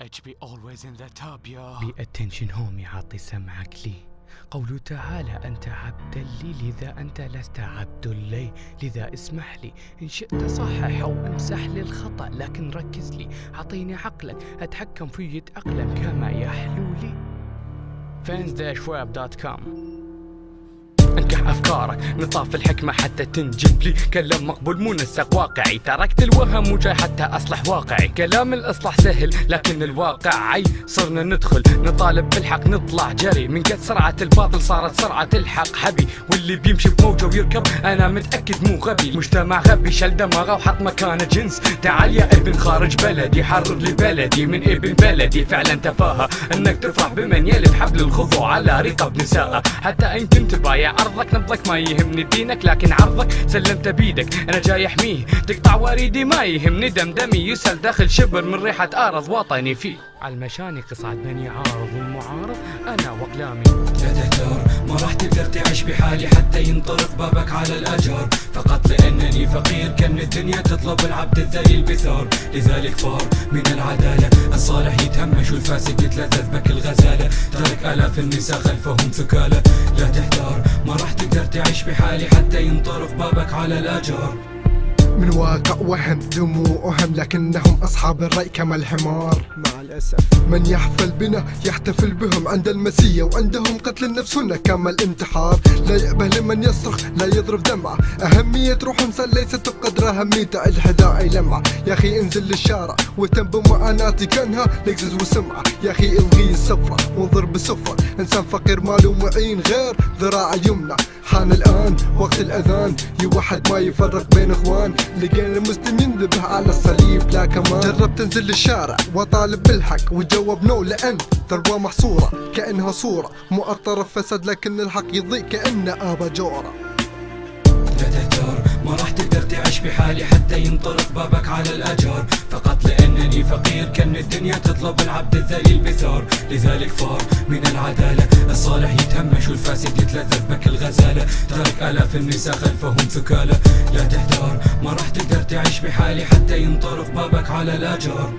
HB always in the top yo. Be attention homie، عطي سمعك لي. قوله تعالى أنت عبد لي، لذا أنت لست عبد لي، لذا اسمح لي إن شئت صحح أو امسح لي الخطأ، لكن ركز لي عطيني عقلك أتحكم فيه يتأقلم كما يحلو لي. fans-web.com. انكح افكارك نطاف الحكمة حتى تنجب لي كلام مقبول منسق واقعي، تركت الوهم وجاي حتى اصلح واقعي. كلام الاصلاح سهل لكن الواقع عي، صرنا ندخل نطالب بالحق نطلع جري، من قد سرعة الباطل صارت سرعة الحق حبي، واللي بيمشي بموجه ويركب انا متأكد مو غبي. المجتمع غبي شل دماغه وحط مكانه جنس، تعال يا ابن خارج بلدي حرر لي بلدي من ابن بلدي. فعلا تفاهة انك تفرح بمن يلف حبل الخضوع على رقاب نساء، حتى ان كنت بايع عرضك نبضك ما يهمني دينك، لكن عرضك سلمت بيدك انا جاي احميه. تقطع وريدي ما يهمني دمدمي، يسال داخل شبر من ريحة ارض وطني فيه. عالمشانق صعد بني عارض والمعارض انا واقلامي. لا تحتار ما راح تقدر تعيش بحالي حتى ينطرق بابك على الاجار، فقط لانني فقير كان الدنيا تطلب العبد الذليل بثار. لذلك فار من العدالة الصالح يتهمش والفاسد يتلذذ بك الغزالة، ترك الاف النساء خلفهم ثكالة. لا تحتار ما راح تقدر تعيش بحالي حتى ينطرق بابك على الاجار. من واقع وهم دموعهم لكنهم أصحاب الرأي كما الحمار مع الأسف. من يحفل بنا يحتفل بهم عند المسية، وعندهم قتل النفس هنا كما الانتحار. لا يأبه لمن يصرخ لا يضرب دمعة، أهمية روح إنسان ليست بقدر أهميته الحذاء لمعة. يا أخي انزل للشارع وتنبو معاناتي كأنها لقزز وسمعة. يا أخي الغي السفرة وانظر بسفرة، إنسان فقير ماله معين غير ذراع اليمنى. حان الآن وقت الأذان يوحد ما يفرق بين إخوان، لقينا المسلم ينذبح على الصليب لا كمان. جرب تنزل للشارع وطالب بالحق وجاوب نو، لأن ثروة محصورة كأنها صورة مؤطرة فساد، لكن الحق يضيء كأنه آبا جورة. لا تحتار ما راح تقدر تعيش بحالي حتى ينطرق بابك على الأجار، فقط لأنني فقير كان الدنيا تطلب العبد الذليل بثار. لذلك فار من العدالة الصالح يتهمش والفاسد يتلذذ بك الغزالة، ترك آلاف النساء خلفهم ثكالة. لا تحتار ما راح تقدر تعيش بحالي حتى ينطرق بابك على الأجار.